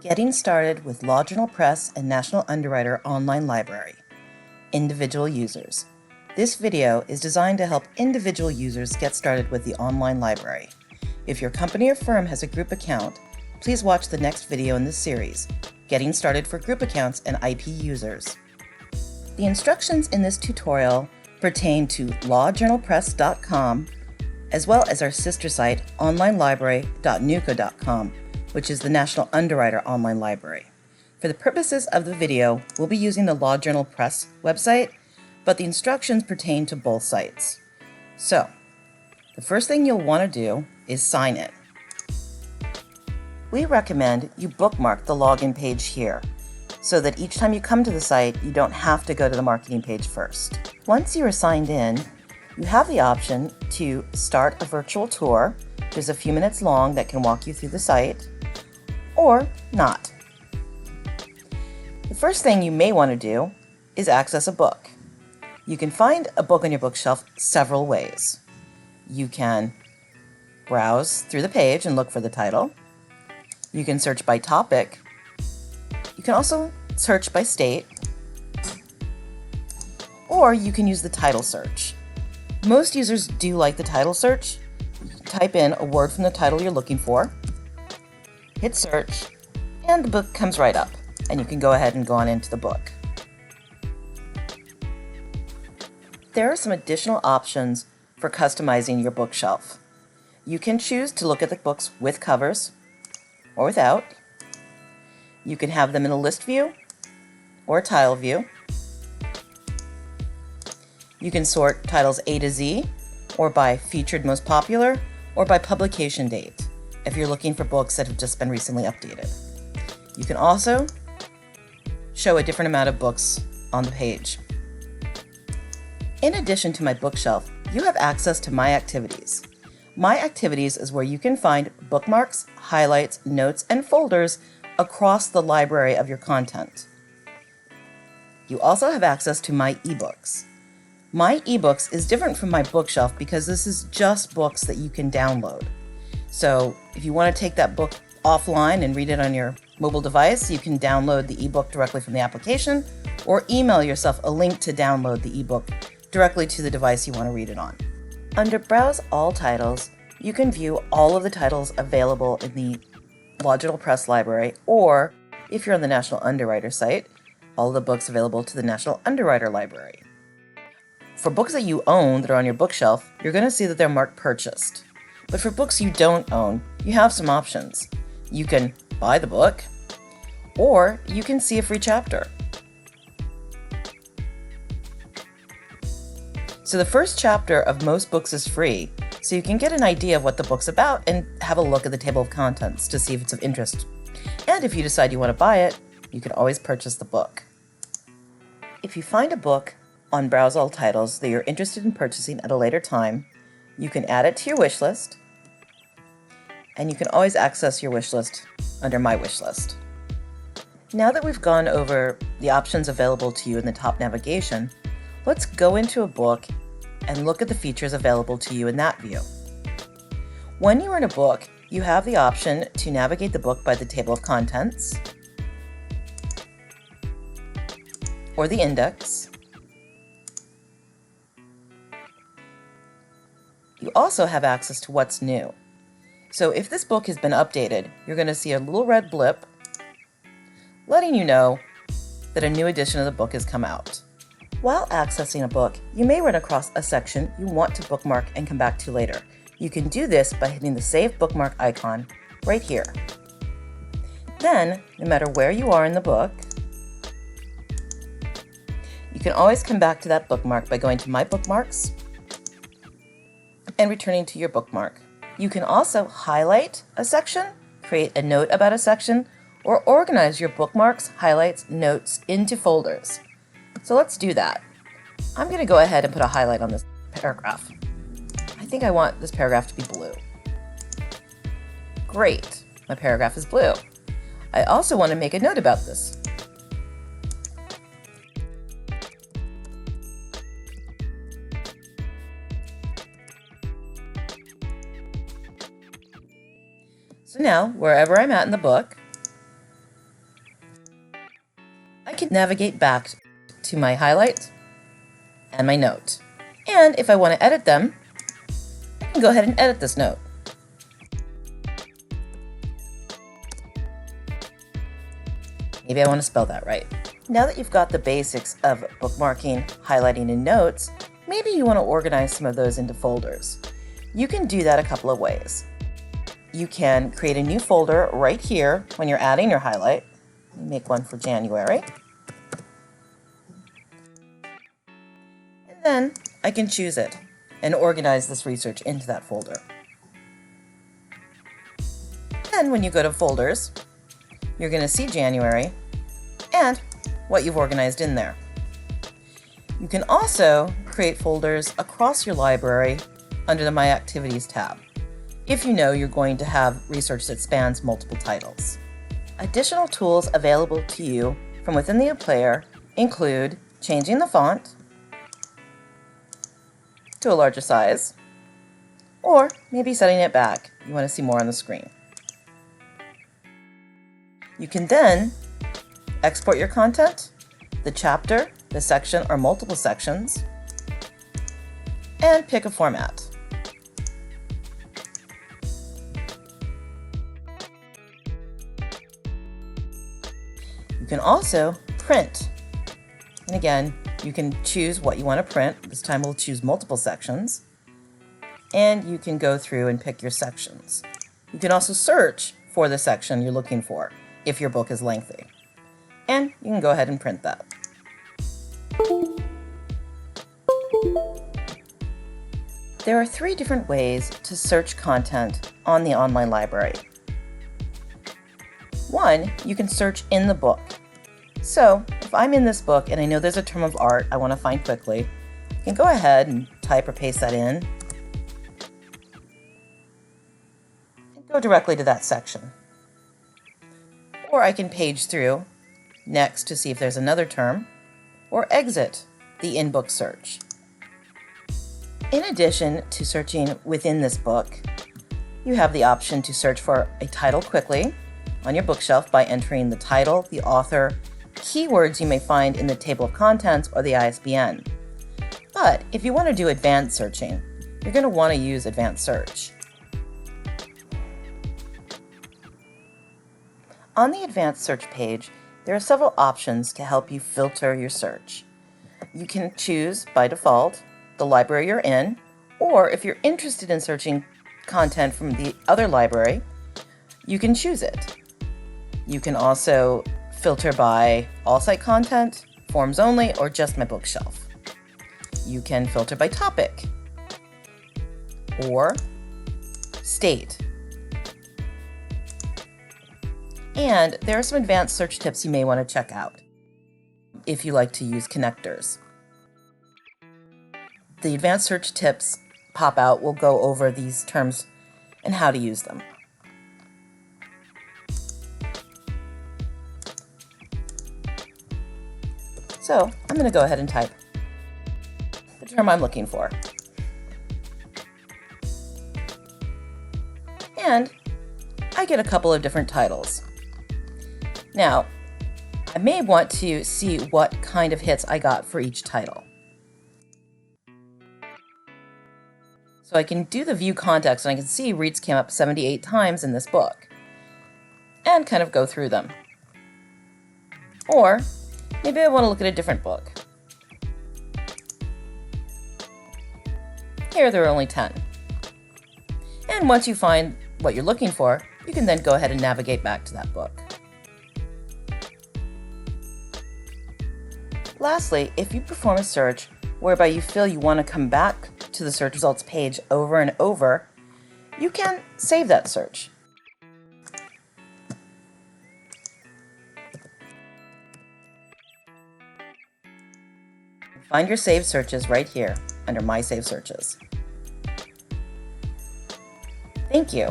Getting started with Law Journal Press and National Underwriter Online Library. Individual users. This video is designed to help individual users get started with the online library. If your company or firm has a group account, please watch the next video in this series, Getting Started for Group Accounts and IP Users. The instructions in this tutorial pertain to lawjournalpress.com, as well as our sister site, onlinelibrary.nuco.com, which is the National Underwriter Online Library. For the purposes of the video, we'll be using the Law Journal Press website, but the instructions pertain to both sites. So, the first thing you'll want to do is sign in. We recommend you bookmark the login page here, so that each time you come to the site, you don't have to go to the marketing page first. Once you are signed in, you have the option to start a virtual tour. There's a few minutes long that can walk you through the site, or not. The first thing you may want to do is access a book. You can find a book on your bookshelf several ways. You can browse through the page and look for the title. You can search by topic. You can also search by state, or you can use the title search. Most users do like the title search. You can type in a word from the title you're looking for, hit search, and the book comes right up, and you can go ahead and go on into the book. There are some additional options for customizing your bookshelf. You can choose to look at the books with covers or without. You can have them in a list view or a tile view. You can sort titles A to Z, or by featured most popular, or by publication date, if you're looking for books that have just been recently updated. You can also show a different amount of books on the page. In addition to my bookshelf, you have access to My Activities. My Activities is where you can find bookmarks, highlights, notes, and folders across the library of your content. You also have access to My eBooks. My eBooks is different from my bookshelf because this is just books that you can download. So if you want to take that book offline and read it on your mobile device, you can download the ebook directly from the application, or email yourself a link to download the ebook directly to the device you want to read it on. Under Browse All Titles, you can view all of the titles available in the Law Journal Press Library, or if you're on the National Underwriter site, all of the books available to the National Underwriter Library. For books that you own that are on your bookshelf, you're going to see that they're marked purchased. But for books you don't own, you have some options. You can buy the book, or you can see a free chapter. So the first chapter of most books is free, so you can get an idea of what the book's about and have a look at the table of contents to see if it's of interest. And if you decide you want to buy it, you can always purchase the book. If you find a book on Browse All Titles that you're interested in purchasing at a later time, you can add it to your wish list, and you can always access your wish list under My Wish List. Now that we've gone over the options available to you in the top navigation, let's go into a book and look at the features available to you in that view. When you're in a book, you have the option to navigate the book by the table of contents, or the index. You also have access to what's new. So if this book has been updated, you're going to see a little red blip letting you know that a new edition of the book has come out. While accessing a book, you may run across a section you want to bookmark and come back to later. You can do this by hitting the Save Bookmark icon right here. Then, no matter where you are in the book, you can always come back to that bookmark by going to My Bookmarks and returning to your bookmark. You can also highlight a section, create a note about a section, or organize your bookmarks, highlights, notes into folders. So let's do that. I'm going to go ahead and put a highlight on this paragraph. I think I want this paragraph to be blue. Great, my paragraph is blue. I also want to make a note about this. So now, wherever I'm at in the book, navigate back to my highlights and my note. And if I want to edit them, I can go ahead and edit this note. Maybe I want to spell that right. Now that you've got the basics of bookmarking, highlighting, and notes, maybe you want to organize some of those into folders. You can do that a couple of ways. You can create a new folder right here when you're adding your highlight. Make one for January. And then I can choose it and organize this research into that folder. Then when you go to folders, you're going to see January and what you've organized in there. You can also create folders across your library under the My Activities tab, if you know you're going to have research that spans multiple titles. Additional tools available to you from within the player include changing the font to a larger size, or maybe setting it back. You want to see more on the screen. You can then export your content, the chapter, the section, or multiple sections, and pick a format. You can also print. And again, you can choose what you want to print. This time we'll choose multiple sections. And you can go through and pick your sections. You can also search for the section you're looking for if your book is lengthy. And you can go ahead and print that. There are 3 different ways to search content on the online library. 1, you can search in the book. So if I'm in this book and I know there's a term of art I want to find quickly, I can go ahead and type or paste that in and go directly to that section. Or I can page through next to see if there's another term, or exit the in-book search. In addition to searching within this book, you have the option to search for a title quickly on your bookshelf by entering the title, the author, keywords you may find in the table of contents, or the ISBN. But if you want to do advanced searching, you're going to want to use advanced search. On the advanced search page, there are several options to help you filter your search. You can choose, by default, the library you're in, or if you're interested in searching content from the other library, you can choose it. You can also filter by all site content, forms only, or just my bookshelf. You can filter by topic or state. And there are some advanced search tips you may want to check out if you like to use connectors. The advanced search tips pop out will go over these terms and how to use them. So I'm going to go ahead and type the term I'm looking for. And I get a couple of different titles. Now, I may want to see what kind of hits I got for each title. So I can do the view context and I can see reads came up 78 times in this book and kind of go through them. Or maybe I want to look at a different book. Here there are only 10. And once you find what you're looking for, you can then go ahead and navigate back to that book. Lastly, if you perform a search whereby you feel you want to come back to the search results page over and over, you can save that search. Find your saved searches right here under My Saved Searches. Thank you.